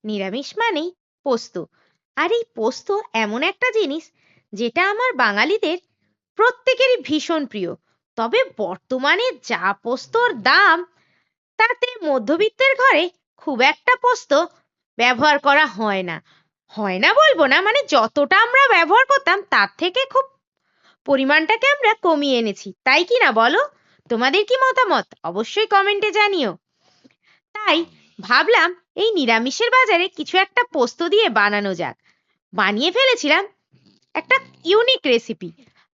নিরামিষ মানেই পোস্ত। আর এই পোস্ত এমন একটা জিনিস যেটা আমার বাঙালিদের প্রত্যেকেরই ভীষণ প্রিয়। তবে বর্তমানে যা পোস্তর দাম, তাতে মধ্যবিত্তের ঘরে খুব একটা পোস্ত ব্যবহার করা হয় না। হয় না বলবো না, মানে যতটা আমরা ব্যবহার করতাম তার থেকে খুব পরিমাণটাকে আমরা কমিয়ে এনেছি, তাই কি না বলো? তোমাদের কি মতামত অবশ্যই কমেন্টে জানিও। তাই ভাবলাম এই নিরামিষের বাজারে কিছু একটা পোস্ত দিয়ে বানানো যাক। বানিয়ে ফেলেছিলাম একটা ইউনিক রেসিপি।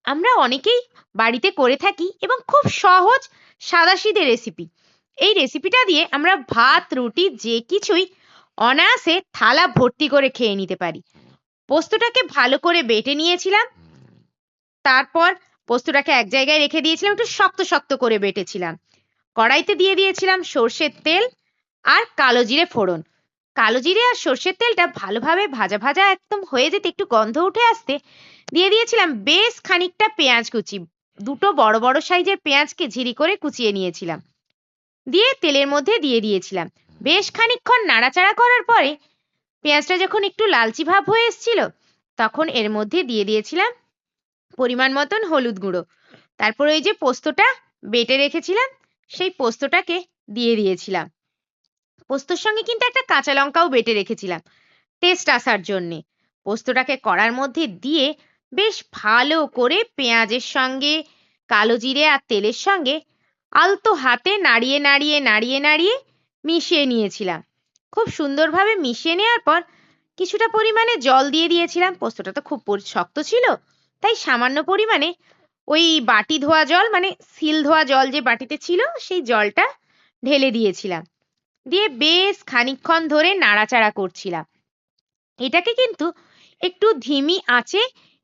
আমরা অনেকেই বাড়িতে করে থাকি এবং খুব সহজ সাদাসিধে রেসিপি। এই রেসিপিটা দিয়ে আমরা ভাত রুটি যে কিছুই অনায়াসে থালা ভর্তি করে খেয়ে নিতে পারি। পোস্তটাকে ভালো করে বেটে নিয়েছিলাম, তারপর পোস্তটাকে এক জায়গায় রেখে দিয়েছিলাম, একটু শক্ত শক্ত করে বেটেছিলাম। কড়াইতে দিয়ে দিয়েছিলাম সর্ষের তেল আর কালো জিরে ফোড়ন। কালো জিরে আর সর্ষের তেলটা ভালোভাবে ভাজা ভাজা একদম হয়ে যেতে, একটু গন্ধ উঠে আসতে দিয়ে দিয়েছিলাম বেশ খানিকটা পেঁয়াজ কুচি। দুটো বড় বড় সাইজের পেঁয়াজকে ঝিরি করে কুচিয়ে নিয়েছিলাম, দিয়ে তেলের মধ্যে দিয়ে দিয়েছিলাম। বেশ খানিকক্ষণ নাড়াচাড়া করার পরে পেঁয়াজটা যখন একটু লালচে ভাব হয়ে এসেছিল, তখন এর মধ্যে দিয়ে দিয়েছিলাম পরিমাণ মতন হলুদ গুঁড়ো। তারপর ওই যে পোস্তটা বেটে রেখেছিলাম, সেই পোস্তটাকে দিয়ে দিয়েছিলাম। পোস্তর সঙ্গে কিন্তু একটা কাঁচা লঙ্কাও বেটে রেখেছিলাম টেস্ট আসার জন্যে। পোস্তটাকে কড়ার মধ্যে দিয়ে বেশ ভালো করে পেঁয়াজের সঙ্গে কালো জিরে আর তেলের সঙ্গে আলতো হাতে নাড়িয়ে নাড়িয়ে নাড়িয়ে নাড়িয়ে মিশিয়ে নিয়েছিলাম। খুব সুন্দরভাবে মিশিয়ে নেওয়ার পর কিছুটা পরিমাণে জল দিয়ে দিয়েছিলাম। পোস্তটা তো খুব শক্ত ছিল, তাই সামান্য পরিমাণে ওই বাটি ধোয়া জল, মানে সিল ধোয়া জল যে বাটিতে ছিল, সেই জলটা ঢেলে দিয়েছিলাম। দিয়ে বেশ খানিকক্ষণ ধরে নাড়াচাড়া করছিলাম। এটাকে কিন্তু একটু ধিমি আঁচে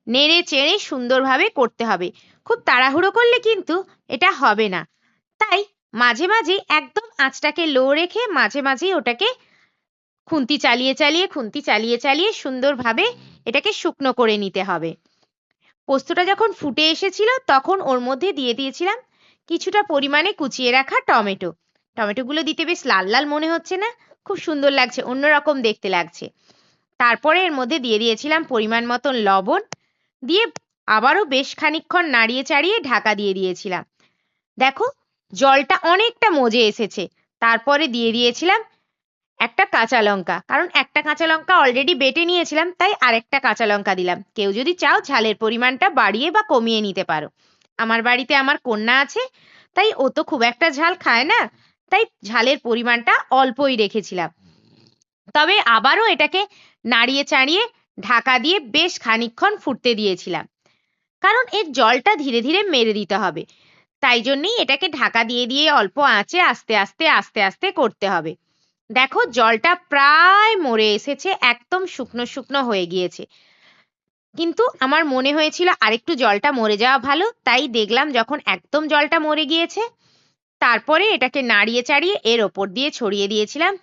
নেড়ে চেড়ে সুন্দরভাবে করতে হবে। খুব তাড়াহুড়ো করলে কিন্তু এটা হবে না। তাই মাঝে মাঝে একদম আঁচটাকে লো রেখে মাঝে মাঝে ওটাকে খুন্তি চালিয়ে চালিয়ে সুন্দরভাবে এটাকে শুকনো করে নিতে হবে। পোস্তটা যখন ফুটে এসেছিল, তখন ওর মধ্যে দিয়ে দিয়েছিলাম কিছুটা পরিমাণে কুচিয়ে রাখা টমেটো। টমেটোগুলো দিতে বেশ লাল লাল মনে হচ্ছে না? খুব সুন্দর লাগছে, অন্যরকম দেখতে লাগছে। তারপরে এর মধ্যে দিয়ে দিয়েছিলাম পরিমাণ মতন লবণ, দিয়ে আবারও বেশ খানিকক্ষণ নাড়িয়ে চাড়িয়ে ঢাকা দিয়ে দিয়েছিলাম। দেখো জলটা অনেকটা মজে এসেছে। তারপরে দিয়ে দিয়েছিলাম একটা কাঁচা লঙ্কা, কারণ একটা কাঁচা লঙ্কা অলরেডি বেটে নিয়েছিলাম, তাই আরেকটা কাঁচা লঙ্কা দিলাম। কেউ যদি চাও ঝালের পরিমাণটা বাড়িয়ে বা কমিয়ে নিতে পারো। আমার বাড়িতে আমার কন্যা আছে, তাই ও তো খুব একটা ঝাল খায় না, তাই ঝালের পরিমাণটা অল্পই রেখেছিলাম। তবে আবারও এটাকে নাড়িয়ে চাড়িয়ে ঢাকা দিয়ে বেশ খানিকক্ষণ ফুটতে দিয়েছিলাম, কারণ এর জলটা ধীরে ধীরে মেরে দিতে হবে। তাই জন্যই এটাকে ঢাকা দিয়ে দিয়ে অল্প আঁচে আস্তে আস্তে আস্তে আস্তে করতে হবে। দেখো জলটা প্রায় মরে এসেছে, একদম শুকনো শুকনো হয়ে গিয়েছে। কিন্তু আমার মনে হয়েছিল আরেকটু জলটা মরে যাওয়া ভালো, তাই দেখলাম যখন একদম জলটা মরে গিয়েছে, তারপরে এটাকে নাড়িয়ে চাড়িয়ে এর ওপর দিয়ে ছড়িয়ে দিয়েছিলাম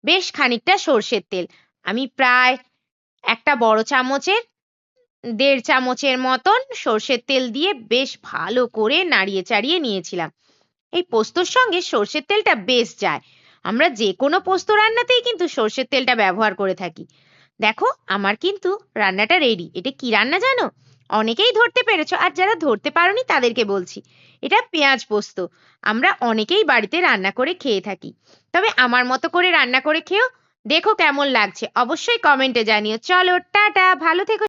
বেশ খানিকটা সর্ষের তেল। আমি প্রায় একটা বড় চামচের 1.5 চামচের মতন সর্ষের তেল দিয়ে বেশ ভালো করে নাড়িয়ে চাড়িয়ে নিয়েছিলাম। এই পোস্তর সঙ্গে সর্ষের তেলটা বেশ যায়। আমরা যে কোনো পোস্ত রান্নাতেই কিন্তু সর্ষের তেলটা ব্যবহার করে থাকি। দেখো আমার কিন্তু রান্নাটা রেডি। এটা কি রান্না জানো? অনেকেই ধরতে পেরেছো, আর যারা ধরতে পারোনি তাদেরকে বলছি, এটা পেঁয়াজ পোস্ত। আমরা অনেকেই বাড়িতে রান্না করে খেয়ে থাকি। তবে আমার মতো করে রান্না করে খেও, দেখো কেমন লাগছে অবশ্যই কমেন্টে জানিও। চলো টাটা, ভালো থেকো।